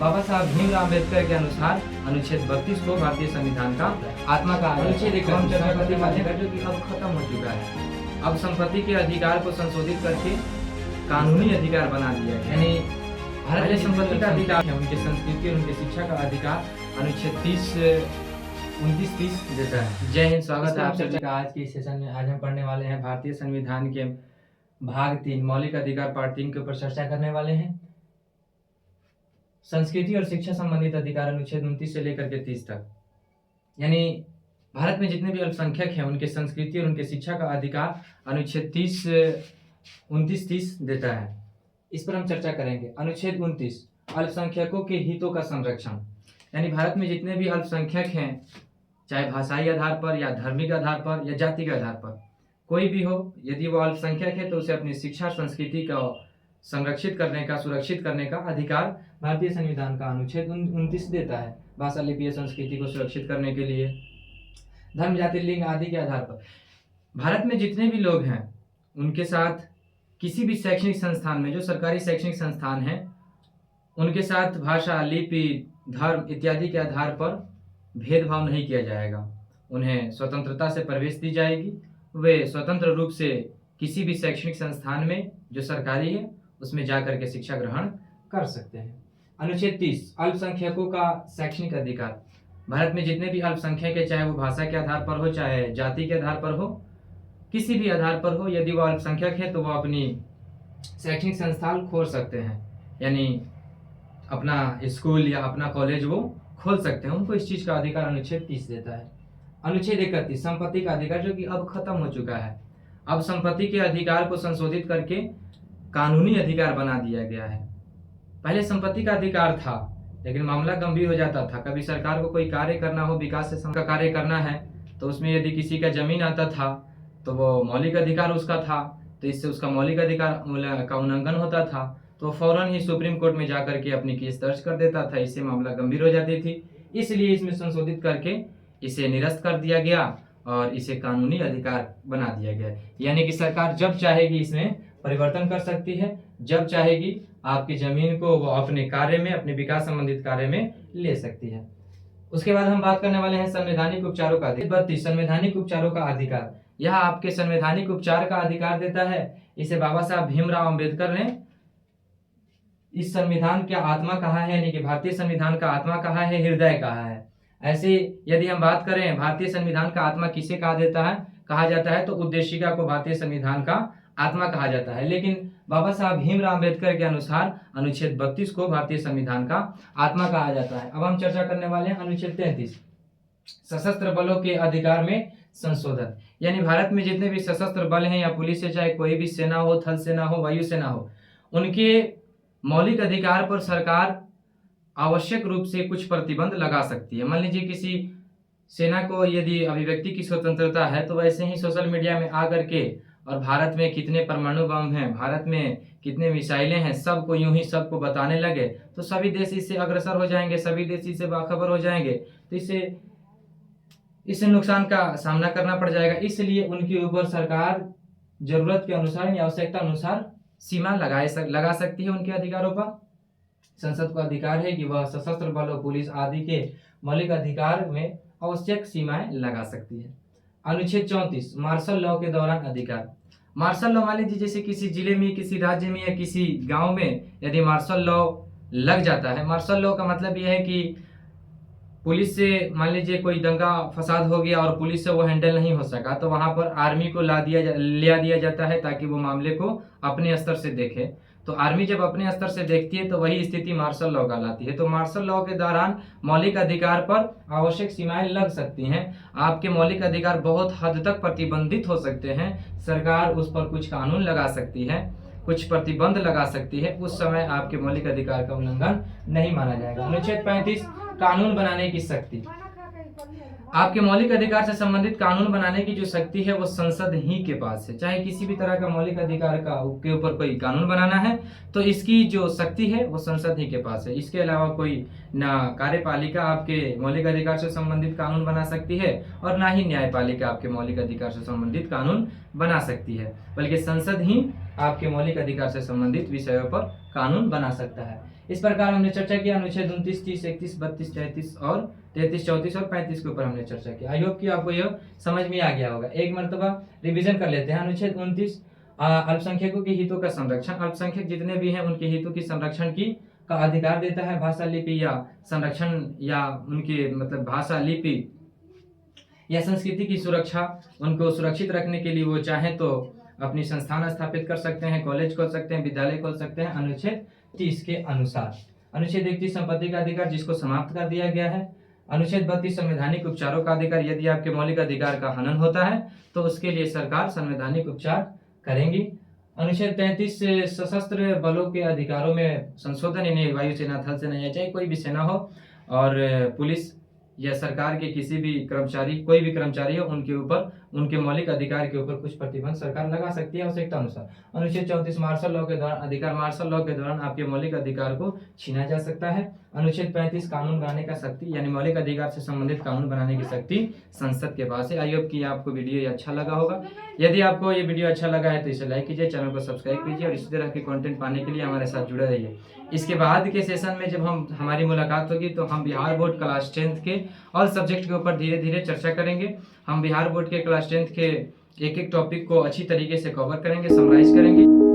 बाबा साहब भीमराव अम्बेडकर के अनुसार अनुच्छेद 32 को भारतीय संविधान का आत्मा का अनुच्छेद एक जो कि अब खत्म हो चुका है। अब संपत्ति के अधिकार को संशोधित करके कानूनी अधिकार बना दिया है। यानी भारत में संपत्ति का अधिकार है, उनके संस्कृति और उनके शिक्षा का अधिकार अनुच्छेद 29-30 देता है। जय हिंद, स्वागत है आप सभी का आज के इस सेशन में। आज हम पढ़ने वाले हैं भारतीय संविधान के भाग 3 मौलिक अधिकार पार्ट 3 के ऊपर चर्चा करने वाले हैं। संस्कृति और शिक्षा संबंधित अधिकार अनुच्छेद 29 से लेकर के 30 तक। यानी भारत में जितने भी अल्पसंख्यक हैं उनके संस्कृति और उनके शिक्षा का अधिकार अनुच्छेद 29-30 देता है। इस पर हम चर्चा करेंगे। अनुच्छेद 29 अल्पसंख्यकों के हितों का संरक्षण। यानी भारत में जितने भी अल्पसंख्यक हैं, चाहे भाषाई आधार पर या धार्मिक आधार पर या जाति के आधार पर कोई भी हो, यदि वो अल्पसंख्यक है तो उसे अपनी शिक्षा संस्कृति का संरक्षित करने का, सुरक्षित करने का अधिकार भारतीय संविधान का अनुच्छेद 29 देता है। भाषा, लिपि, संस्कृति को सुरक्षित करने के लिए धर्म, जाति, लिंग आदि के आधार पर भारत में जितने भी लोग हैं उनके साथ किसी भी शैक्षणिक संस्थान में, जो सरकारी शैक्षणिक संस्थान हैं, उनके साथ भाषा, लिपि, धर्म इत्यादि के आधार पर भेदभाव नहीं किया जाएगा। उन्हें स्वतंत्रता से प्रवेश दी जाएगी। वे स्वतंत्र रूप से किसी भी शैक्षणिक संस्थान में जो सरकारी है उसमें जाकर के शिक्षा ग्रहण कर सकते हैं। अनुच्छेद 30 अल्पसंख्यकों का शैक्षणिक अधिकार। भारत में जितने भी अल्पसंख्यक है, चाहे वो भाषा के आधार पर हो, चाहे जाति के आधार पर हो, किसी भी आधार पर हो, यदि वो अल्पसंख्यक है तो वो अपनी शैक्षणिक संस्थान खोल सकते हैं। यानी अपना स्कूल या अपना कॉलेज वो खोल सकते हैं। उनको इस चीज का अधिकार अनुच्छेद 30 देता है। अनुच्छेद 31 संपत्ति का अधिकार, जो कि अब खत्म हो चुका है। अब संपत्ति के अधिकार को संशोधित करके कानूनी अधिकार बना दिया गया है। पहले संपत्ति का अधिकार था, लेकिन मामला गंभीर हो जाता था। कभी सरकार को कोई कार्य करना हो, विकास से का कार्य करना है, तो उसमें यदि किसी का जमीन आता था तो वो मौलिक अधिकार उसका था, तो इससे उसका मौलिक अधिकार का उल्लंघन होता था, तो फौरन ही सुप्रीम कोर्ट में जाकर के अपनी केस दर्ज कर देता था। इससे मामला गंभीर हो जाती थी। इसलिए इसमें संशोधित करके इसे निरस्त कर दिया गया और इसे कानूनी अधिकार बना दिया गया। यानी कि सरकार जब चाहेगी इसमें परिवर्तन कर सकती है, जब चाहेगी आपकी जमीन को वो अपने कार्य में, अपने विकास संबंधित कार्य में ले सकती है। उसके बाद हम बात करने वाले हैं संवैधानिक उपचारों का। 32 संवैधानिक उपचारों का अधिकार। यह आपके संवैधानिक उपचार का अधिकार देता है। इसे बाबा साहब भीमराव अम्बेडकर ने इस संविधान की आत्मा कहा है, यानी कि भारतीय संविधान का आत्मा कहा है, हृदय कहा है। ऐसे यदि हम बात करें भारतीय संविधान का आत्मा किसे कहा जाता है तो उद्देशिका को भारतीय संविधान का आत्मा कहा जाता है। लेकिन बाबा साहब भीमराव अम्बेडकर के अनुसार अनुच्छेद 32 को भारतीय संविधान का आत्मा कहा जाता है। अब हम चर्चा करने वाले हैं अनुच्छेद 33 सशस्त्र बलों के अधिकार में संशोधन। यानी भारत में जितने भी सशस्त्र बल हैं, या पुलिस है, चाहे कोई भी सेना हो, थल सेना हो, वायु सेना हो, उनके मौलिक अधिकार पर सरकार आवश्यक रूप से कुछ प्रतिबंध लगा सकती है। मान लीजिए किसी सेना को यदि अभिव्यक्ति की स्वतंत्रता है, तो वैसे ही सोशल मीडिया में आकर के और भारत में कितने परमाणु बम हैं, भारत में कितने मिसाइलें हैं, सबको यूं ही सबको बताने लगे तो सभी देश इससे अग्रसर हो जाएंगे, सभी देश इससे बाखबर हो जाएंगे, तो इससे नुकसान का सामना करना पड़ जाएगा। इसलिए उनके ऊपर सरकार जरूरत के अनुसार या आवश्यकता अनुसार सीमा लगा सकती है उनके अधिकारों पर। संसद को अधिकार है कि वह सशस्त्र बलों, पुलिस आदि के मौलिक अधिकार में आवश्यक सीमाएं लगा सकती है। अनुच्छेद 34 मार्शल लॉ के दौरान अधिकार। मार्शल लॉ, मान लीजिए जैसे किसी जिले में, किसी राज्य में या किसी गांव में यदि मार्शल लॉ लग जाता है। मार्शल लॉ का मतलब यह है कि पुलिस से मान लीजिए कोई दंगा फसाद हो गया और पुलिस से वो हैंडल नहीं हो सका, तो वहां पर आर्मी को ले दिया जाता है ताकि वो मामले को अपने स्तर से देखे। तो आर्मी जब अपने स्तर से देखती है तो वही स्थिति मार्शल लॉ कहलाती है। तो मार्शल लॉ के दौरान मौलिक अधिकार पर आवश्यक सीमाएं लग सकती हैं। आपके मौलिक अधिकार बहुत हद तक प्रतिबंधित हो सकते हैं। सरकार उस पर कुछ कानून लगा सकती है, कुछ प्रतिबंध लगा सकती है। उस समय आपके मौलिक अधिकार का उल्लंघन नहीं माना जाएगा। अनुच्छेद 35 कानून बनाने की शक्ति। आपके मौलिक अधिकार से संबंधित कानून बनाने की जो शक्ति है वो संसद ही के पास है। चाहे किसी भी तरह का मौलिक अधिकार के ऊपर कोई कानून बनाना है तो इसकी जो शक्ति है वो संसद ही के पास है। इसके अलावा कोई ना कार्यपालिका आपके मौलिक अधिकार से संबंधित कानून बना सकती है और ना ही न्यायपालिका आपके मौलिक अधिकार से संबंधित कानून बना सकती है, बल्कि संसद ही आपके मौलिक अधिकार से संबंधित विषयों पर कानून बना सकता है। इस प्रकार हमने चर्चा किया अनुच्छेद 29, 30, 31, 32, 33 और 33, 34 और 35 के ऊपर हमने चर्चा की। आई होप कि आपको यह समझ में आ गया होगा। एक मर्तबा रिवीजन कर लेते हैं। अनुच्छेद 29 अल्पसंख्यकों के हितों का संरक्षण। अल्पसंख्यक जितने भी हैं उनके हितों की संरक्षण की का अधिकार देता है। भाषा लिपि या संरक्षण या उनके मतलब भाषा लिपि या संस्कृति की सुरक्षा, उनको सुरक्षित रखने के लिए वो चाहे तो अपनी संस्थान स्थापित कर सकते हैं, कॉलेज खोल सकते हैं, विद्यालय खोल सकते हैं अनुच्छेद 30 के अनुसार। अनुच्छेद 31 संपत्ति का अधिकार जिसको समाप्त कर दिया गया है। अनुच्छेद 32 संवैधानिक उपचारों का अधिकार, यदि आपके मौलिक अधिकार का हनन होता है तो उसके लिए सरकार संवैधानिक उपचार करेंगी। अनुच्छेद 33 सशस्त्र बलों के अधिकारों में संशोधन, इन्हें वायुसेना, थल सेना या चाहे कोई भी सेना हो और पुलिस या सरकार के किसी भी कर्मचारी, कोई भी कर्मचारी हो, उनके ऊपर उनके मौलिक अधिकार के ऊपर कुछ प्रतिबंध सरकार लगा सकती है आवश्यकता अनुसार। अनुच्छेद 34 मार्शल लॉ के दौरान अधिकार, मार्शल लॉ के दौरान आपके मौलिक अधिकार को छीना जा सकता है। अनुच्छेद 35 कानून बनाने का शक्ति, यानी मौलिक अधिकार से संबंधित कानून बनाने की शक्ति संसद के पास है। आई होप कि आपको वीडियो ये अच्छा लगा होगा। यदि आपको ये वीडियो अच्छा लगा है तो इसे लाइक कीजिए, चैनल को सब्सक्राइब कीजिए और इसी तरह के कंटेंट पाने के लिए हमारे साथ जुड़े रहिए। इसके बाद के सेशन में जब हमारी मुलाकात होगी तो हम बिहार बोर्ड क्लास 10th के ऑल सब्जेक्ट के ऊपर धीरे धीरे चर्चा करेंगे। हम बिहार बोर्ड के क्लास 10th के एक एक टॉपिक को अच्छी तरीके से कवर करेंगे, समराइज करेंगे।